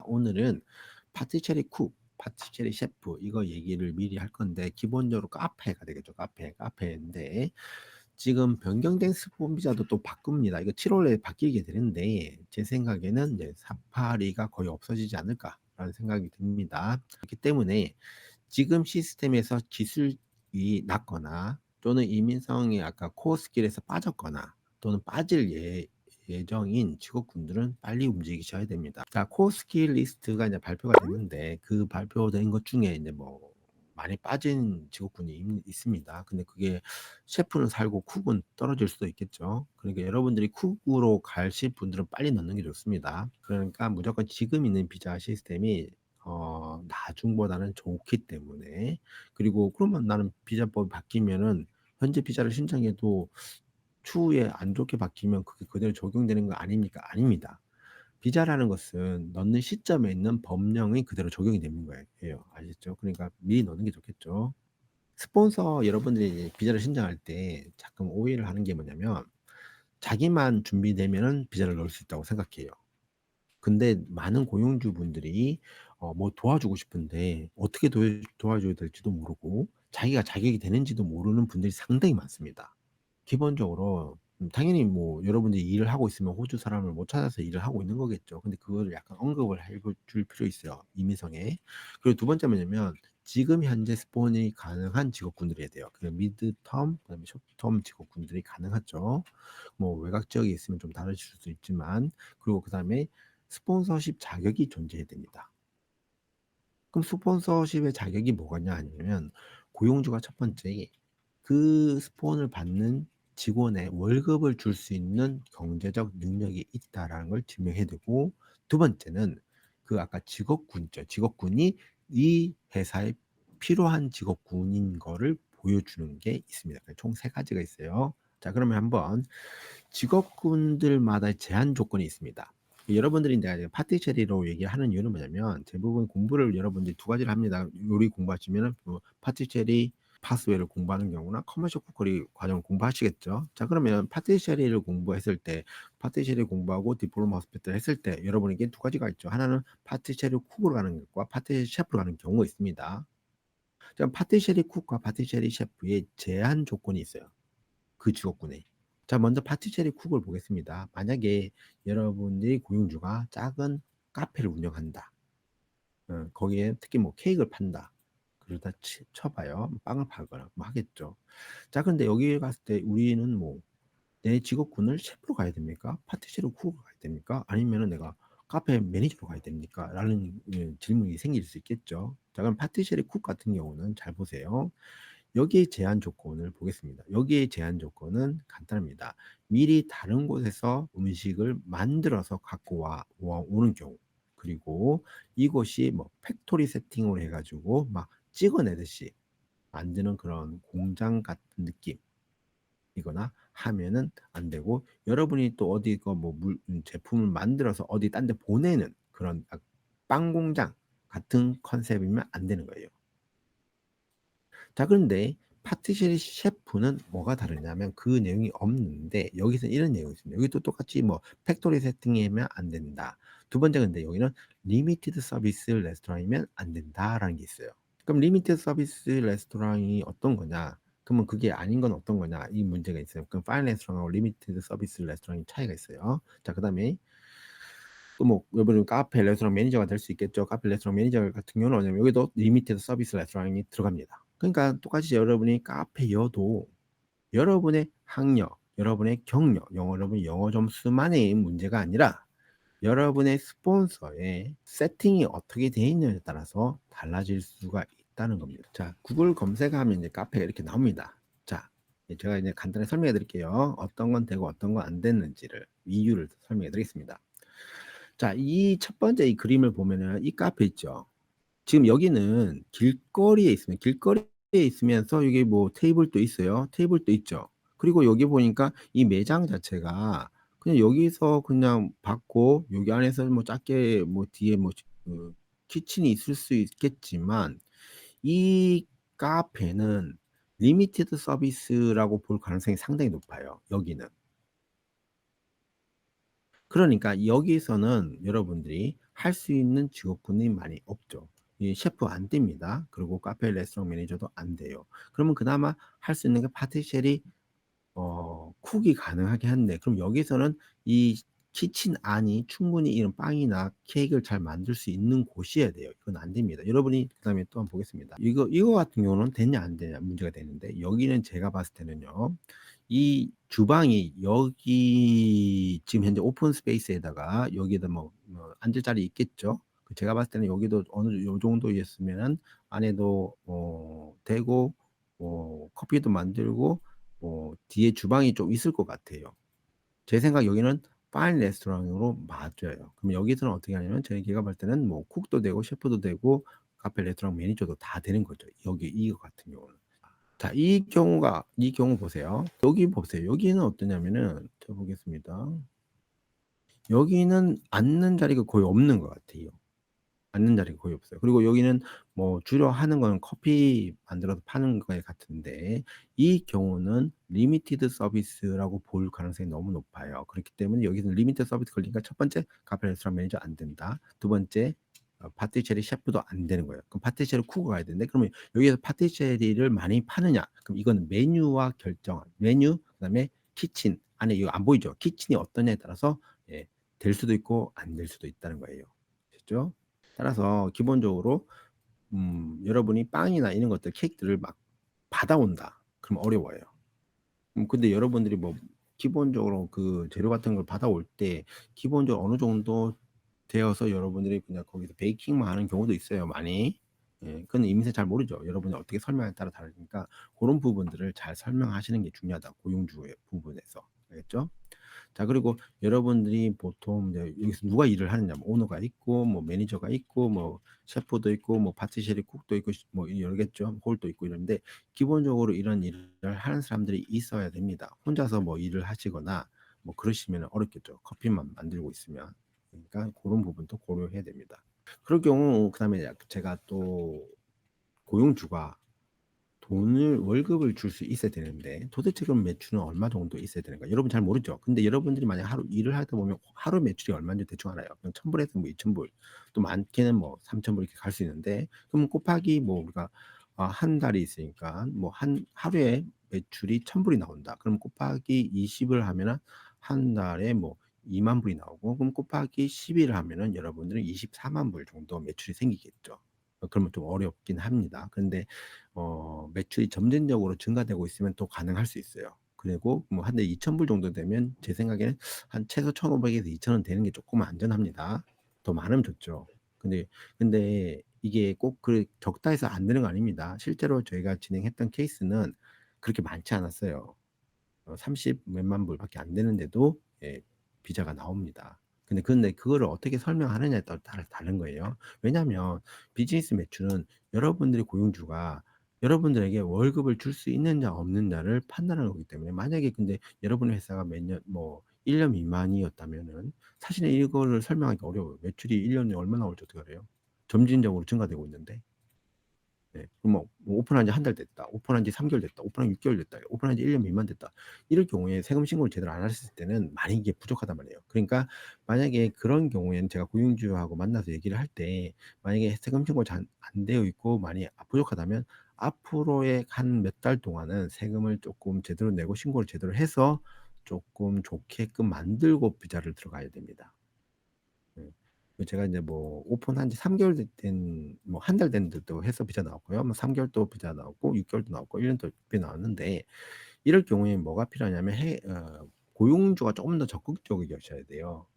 오늘은 파티체리 쿡, 파티체리 셰프 이거 얘기를 미리 할 건데 기본적으로 카페가 되겠죠. 카페인데 지금 변경된 스폰 비자도 또 바꿉니다. 이거 7월에 바뀌게 되는데 제 생각에는 이제 사파리가 거의 없어지지 않을까라는 생각이 듭니다. 그렇기 때문에 지금 시스템에서 기술이 낮거나 또는 이민성이 아까 코어 스킬에서 빠졌거나 또는 빠질 예정인 직업군들은 빨리 움직이셔야 됩니다. 자, 코어 스킬 리스트가 이제 발표가 됐는데 그 발표된 것 중에 이제 뭐 많이 빠진 직업군이 있습니다. 근데 그게 셰프는 살고 쿡은 떨어질 수도 있겠죠. 그러니까 여러분들이 쿡으로 가실 분들은 빨리 넣는 게 좋습니다. 그러니까 무조건 지금 있는 비자 시스템이 나중보다는 좋기 때문에. 그리고 그러면 나는 비자법이 바뀌면은 현재 비자를 신청해도 추후에 안 좋게 바뀌면 그게 그대로 적용되는 거 아닙니까? 아닙니다. 비자라는 것은 넣는 시점에 있는 법령이 그대로 적용이 되는 거예요. 아시죠? 그러니까 미리 넣는 게 좋겠죠. 스폰서 여러분들이 비자를 신청할 때 가끔 오해를 하는 게 뭐냐면 자기만 준비되면은 비자를 넣을 수 있다고 생각해요. 근데 많은 고용주분들이 뭐 도와주고 싶은데 어떻게 도와줘야 될지도 모르고 자기가 자격이 되는지도 모르는 분들이 상당히 많습니다. 기본적으로 당연히 뭐 여러분들이 일을 하고 있으면 호주 사람을 못 찾아서 일을 하고 있는 거겠죠. 근데 그거를 약간 언급을 해 줄 필요 있어요, 이미성에. 그리고 두 번째 뭐냐면 지금 현재 스폰이 가능한 직업군들이어야 돼요. 그 미드 텀, 그다음에 숏 텀 직업군들이 가능하죠. 뭐 외곽 지역에 있으면 좀 다르실 수도 있지만 그리고 그다음에 스폰서십 자격이 존재해야 됩니다. 그럼 스폰서십의 자격이 뭐가냐 하냐면 고용주가 첫 번째 그 스폰을 받는 직원의 월급을 줄 수 있는 경제적 능력이 있다라는 걸 증명해야 되고 두 번째는 그 아까 직업군 있죠. 직업군이 이 회사에 필요한 직업군인 거를 보여주는 게 있습니다. 총 세 가지가 있어요. 자, 그러면 한번 직업군들마다 제한 조건이 있습니다. 여러분들이 내가 파티체리로 얘기하는 이유는 뭐냐면 대부분 공부를 여러분들이 두 가지를 합니다. 요리 공부하시면 파티체리 파스웨이를 공부하는 경우나 커머셜 쿠커리 과정을 공부하시겠죠. 자, 그러면 파티체리를 공부했을 때 파티체리 공부하고 디플로마 호스피탈 했을 때 여러분에게 두 가지가 있죠. 하나는 파티체리 쿡으로 가는 것과 파티체리 셰프로 가는 경우가 있습니다. 자, 파티체리 쿡과 파티체리 셰프의 제한 조건이 있어요. 그 직업군에. 자, 먼저 파티체리 쿡을 보겠습니다. 만약에 여러분들이 고용주가 작은 카페를 운영한다. 거기에 특히 뭐 케이크를 판다. 그러다 쳐봐요. 빵을 팔거나 뭐 하겠죠. 자, 근데 여기 갔을 때 우리는 뭐 내 직업군을 셰프로 가야 됩니까? 파티시로 쿡으로 가야 됩니까? 아니면은 내가 카페 매니저로 가야 됩니까? 라는 질문이 생길 수 있겠죠. 자, 그럼 파티시리 쿡 같은 경우는 잘 보세요. 여기에 제한 조건을 보겠습니다. 여기에 제한 조건은 간단합니다. 미리 다른 곳에서 음식을 만들어서 갖고 오는 경우. 그리고 이곳이 뭐 팩토리 세팅으로 해가지고 막 찍어내듯이 만드는 그런 공장 같은 느낌이거나 하면은 안 되고 여러분이 또 어디 뭐 제품을 만들어서 어디 딴 데 보내는 그런 빵 공장 같은 컨셉이면 안 되는 거예요. 자, 그런데 파티셔리 셰프는 뭐가 다르냐면 그 내용이 없는데 여기서 이런 내용이 있습니다. 여기도 똑같이 뭐 팩토리 세팅이면 안 된다. 두 번째 근데 여기는 리미티드 서비스 레스토랑이면 안 된다라는 게 있어요. 그럼 리미티드 서비스 레스토랑이 어떤 거냐? 그러면 그게 아닌 건 어떤 거냐? 이 문제가 있어요. 그럼 파인 레스토랑하고 리미티드 서비스 레스토랑이 차이가 있어요. 자, 그다음에 또 뭐 여러분 카페 레스토랑 매니저가 될 수 있겠죠. 카페 레스토랑 매니저 같은 경우는 뭐냐면 여기도 리미티드 서비스 레스토랑이 들어갑니다. 그러니까 똑같이 여러분이 카페여도 여러분의 학력, 여러분의 경력, 여러분 영어 점수만의 문제가 아니라 여러분의 스폰서의 세팅이 어떻게 되어 있느냐에 따라서 달라질 수가 있다는 겁니다. 자, 구글 검색하면 이제 카페가 이렇게 나옵니다. 자, 제가 이제 간단히 설명해 드릴게요. 어떤 건 되고 어떤 건 안 됐는지를 이유를 설명해 드리겠습니다. 자, 이 첫 번째 이 그림을 보면은 이 카페 있죠. 지금 여기는 길거리에 있습니다. 길거리에 있으면서 여기 뭐 테이블도 있어요. 테이블도 있죠. 그리고 여기 보니까 이 매장 자체가 그냥 여기서 그냥 받고 여기 안에서 뭐 작게 뭐 뒤에 뭐 키친이 있을 수 있겠지만 이 카페는 리미티드 서비스라고 볼 가능성이 상당히 높아요. 여기는. 그러니까 여기서는 여러분들이 할 수 있는 직업군이 많이 없죠. 이 셰프 안 됩니다. 그리고 카페 레스토랑 매니저도 안 돼요. 그러면 그나마 할 수 있는 게 파티셔리 쿡이 가능하긴 한데, 그럼 여기서는 이 키친 안이 충분히 이런 빵이나 케이크를 잘 만들 수 있는 곳이어야 돼요. 이건 안 됩니다. 여러분이 그다음에 또 한번 보겠습니다. 이거 같은 경우는 되냐 안 되냐 문제가 되는데, 여기는 제가 봤을 때는요. 이 주방이 여기 지금 현재 오픈 스페이스에다가 여기에다 뭐 앉을 자리 있겠죠. 제가 봤을 때는 여기도 어느 요 정도였으면은 안에도 되고 커피도 만들고 뒤에 주방이 좀 있을 것 같아요. 제 생각 여기는 파인 레스토랑으로 맞아요. 그럼 여기서는 어떻게 하냐면 제가 볼 때는 뭐 쿡도 되고 셰프도 되고 카페 레스토랑 매니저도 다 되는 거죠. 여기 이거 같은 경우는. 자, 이 경우 보세요. 여기 보세요. 여기는 어떠냐면은 저 보겠습니다. 여기는 앉는 자리가 거의 없는 것 같아요. 앉는 자리가 거의 없어요. 그리고 여기는 뭐 주로 하는 건 커피 만들어서 파는 거에 같은데, 이 경우는 리미티드 서비스라고 볼 가능성이 너무 높아요. 그렇기 때문에 여기서 리미티드 서비스 걸리니까 첫 번째 카페 레스토랑 매니저 안 된다. 두 번째 파티체리 셰프도 안 되는 거예요. 그럼 파티체리 쿠가 가야 되는데, 그러면 여기서 파티체리를 많이 파느냐? 그럼 이거는 메뉴와 결정, 메뉴 그다음에 키친 안에 이거 안 보이죠? 키친이 어떠냐에 따라서 예, 될 수도 있고 안 될 수도 있다는 거예요. 됐죠? 따라서 기본적으로 여러분이 빵이나 이런 것들 케이크들을 막 받아온다. 그럼 어려워요. 근데 여러분들이 뭐 기본적으로 그 재료 같은 걸 받아올 때 기본적으로 어느 정도 되어서 여러분들이 그냥 거기서 베이킹만 하는 경우도 있어요, 많이. 예, 그건 이미세 잘 모르죠. 여러분이 어떻게 설명에 따라 다르니까 그런 부분들을 잘 설명하시는 게 중요하다. 고용주의 부분에서. 알겠죠? 자, 그리고 여러분들이 보통 이제 여기서 누가 일을 하느냐, 뭐 오너가 있고, 뭐 매니저가 있고, 뭐 셰프도 있고, 뭐 파티셔리 쿡도 있고, 뭐 여러겠죠, 홀도 있고 이런데, 기본적으로 이런 일을 하는 사람들이 있어야 됩니다. 혼자서 뭐 일을 하시거나 뭐 그러시면 어렵겠죠. 커피만 만들고 있으면. 그러니까 그런 부분도 고려해야 됩니다. 그럴 경우 그다음에 제가 또 고용주가 돈을 월급을 줄 수 있어야 되는데, 도대체 그럼 매출은 얼마 정도 있어야 되는가? 여러분 잘 모르죠. 근데 여러분들이 만약 하루 일을 하다 보면 하루 매출이 얼마인지 대충 알아요. 그럼 1,000불에서 뭐 2,000불, 또 많게는 뭐 3,000불 이렇게 갈 수 있는데, 그럼 곱하기 뭐 우리가 한 달이 있으니까 뭐 한 하루에 매출이 1,000불이 나온다. 그럼 곱하기 20을 하면은 한 달에 뭐 2만 불이 나오고, 그럼 곱하기 10일 하면은 여러분들은 24만 불 정도 매출이 생기겠죠. 그러면 좀 어렵긴 합니다. 그런데 매출이 점진적으로 증가되고 있으면 또 가능할 수 있어요. 그리고 뭐 한 달 2,000불 정도 되면 제 생각에는 한 최소 1,500에서 2,000원 되는 게 조금 안전합니다. 더 많으면 좋죠. 근데 이게 꼭 그 적다 해서 안 되는 거 아닙니다. 실제로 저희가 진행했던 케이스는 그렇게 많지 않았어요. 30 몇만 불밖에 안 되는데도 예, 비자가 나옵니다. 근데 그거를 어떻게 설명하느냐에 따라 다른 거예요. 왜냐하면 비즈니스 매출은 여러분들이 고용주가 여러분들에게 월급을 줄 수 있느냐 없느냐를 판단하는 거기 때문에, 만약에 근데 여러분의 회사가 몇 년 뭐 1년 미만이었다면은 사실은 이거를 설명하기 어려워요. 매출이 1년에 얼마나 올지 어떻게 알아요? 점진적으로 증가되고 있는데. 네. 그럼 뭐 오픈한 지 한 달 됐다. 오픈한 지 3개월 됐다. 오픈한 지 6개월 됐다. 오픈한 지 1년 미만 됐다. 이럴 경우에 세금 신고를 제대로 안 하셨을 때는 많이 이게 부족하단 말이에요. 그러니까 만약에 그런 경우에는 제가 고용주하고 만나서 얘기를 할 때, 만약에 세금 신고가 잘 안 되어 있고 많이 부족하다면 앞으로의 한 몇 달 동안은 세금을 조금 제대로 내고 신고를 제대로 해서 조금 좋게끔 만들고 비자를 들어가야 됩니다. 네. 제가 이제 뭐 오픈한 지 3개월 된, 뭐 한 달 된 데도 해서 비자 나왔고요. 뭐 3개월도 비자 나왔고, 6개월도 나왔고, 1년도 비자 나왔는데, 이럴 경우에 뭐가 필요하냐면 고용주가 조금 더 적극적이셔야 돼요.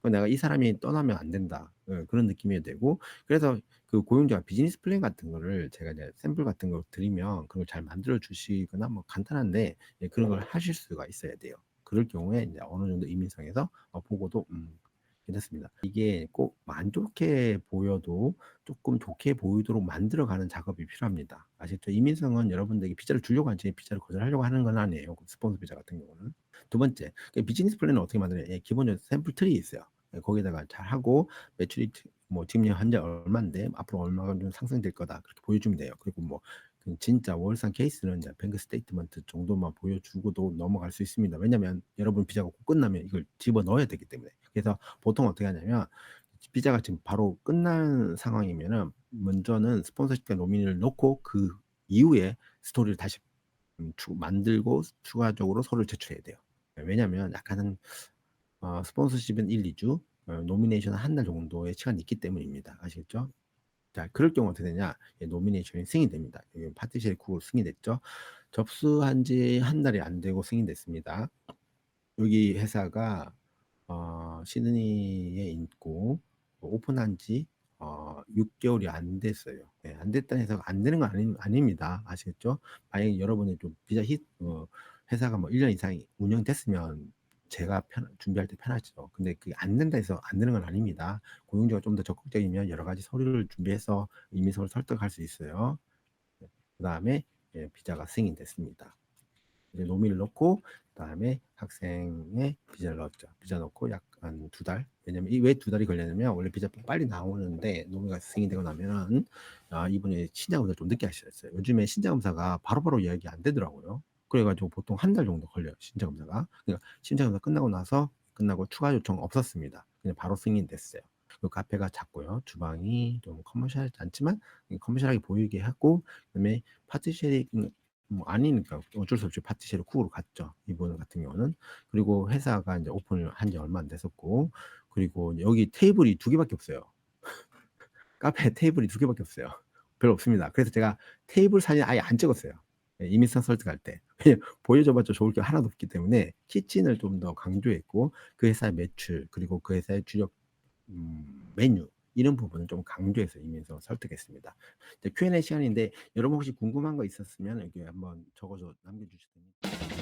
내가 이 사람이 떠나면 안 된다. 그런 느낌이 되고, 그래서 그 고용주가 비즈니스 플랜 같은 거를 제가 이제 샘플 같은 걸 드리면 그걸 잘 만들어 주시거나 뭐 간단한데, 예, 그런 걸 하실 수가 있어야 돼요. 그럴 경우에 이제 어느 정도 이민성에서 보고도 괜찮습니다. 이게 꼭 안 좋게 보여도 조금 좋게 보이도록 만들어가는 작업이 필요합니다. 아시죠? 이민성은 여러분들에게 비자를 주려고 하지 비자를 거절하려고 하는 건 아니에요. 스폰서 비자 같은 경우는. 두 번째, 비즈니스 플랜은 어떻게 만드냐? 예, 기본적으로 샘플 틀이 있어요. 예, 거기다가 잘 하고 매출이 뭐 지금 현재 얼마인데 앞으로 얼마가 좀 상승될 거다, 그렇게 보여주면 돼요. 그리고 뭐 진짜 월상 케이스는 이제 뱅크 스테이트먼트 정도만 보여주고도 넘어갈 수 있습니다. 왜냐면 여러분 비자가 곧 끝나면 이걸 집어넣어야 되기 때문에. 그래서 보통 어떻게 하냐면 비자가 지금 바로 끝난 상황이면은 먼저는 스폰서십과 노미니를 넣고 그 이후에 스토리를 다시 만들고 추가적으로 서류를 제출해야 돼요. 왜냐면 약간은 스폰서십은 1-2주, 노미네이션은 한 달 정도의 시간이 있기 때문입니다. 아시겠죠? 자, 그럴 경우 어떻게 되냐? 노미네이션이 승인됩니다. 파티쉐리 쿠 승인됐죠? 접수한 지 한 달이 안 되고 승인됐습니다. 여기 회사가 시드니에 있고 오픈한 지 6개월이 안 됐어요. 네, 안 됐다는 해서 안 되는 건 아닙니다. 아시겠죠? 만약에 여러분이 좀 비자 회사가 뭐 1년 이상 운영됐으면 제가 준비할 때 편하죠. 근데 그게 안 된다 해서 안 되는 건 아닙니다. 고용주가 좀 더 적극적이면 여러 가지 서류를 준비해서 이민서를 설득할 수 있어요. 그 다음에 비자가 승인됐습니다. 이제 노미를 넣고 그다음에 학생의 비자를 넣었죠. 비자 넣고 약 한 2달. 왜냐면 왜 2달이 걸렸냐면 원래 비자 빨리 나오는데 노미가 승인되고 나면은 이분이 신장검사 좀 늦게 하셨어요. 요즘에 신장검사가 바로바로 예약이 안 되더라고요. 그래가지고 보통 한 달 정도 걸려요. 신장검사가. 그러니까 신장검사 끝나고 추가 요청 없었습니다. 그냥 바로 승인됐어요. 그 카페가 작고요. 주방이 좀 커머셜하지 않지만 커머셜하게 보이게 하고 그다음에 파티셔리 뭐 아니니까 어쩔 수 없이 파티쉐리 쿡으로 갔죠. 이분 같은 경우는. 그리고 회사가 이제 오픈을 한 지 얼마 안 됐었고, 그리고 여기 테이블이 2개밖에 없어요. 카페에 테이블이 2개밖에 없어요. 별로 없습니다. 그래서 제가 테이블 사진 아예 안 찍었어요. 이민선 설득할 때. 보여줘봤자 좋을 게 하나도 없기 때문에 키친을 좀 더 강조했고, 그 회사의 매출, 그리고 그 회사의 주력 메뉴, 이런 부분을 좀 강조해서 이민서 설득했습니다. Q&A 시간인데 여러분 혹시 궁금한 거 있었으면 여기 한번 적어서 남겨주시면 됩니다.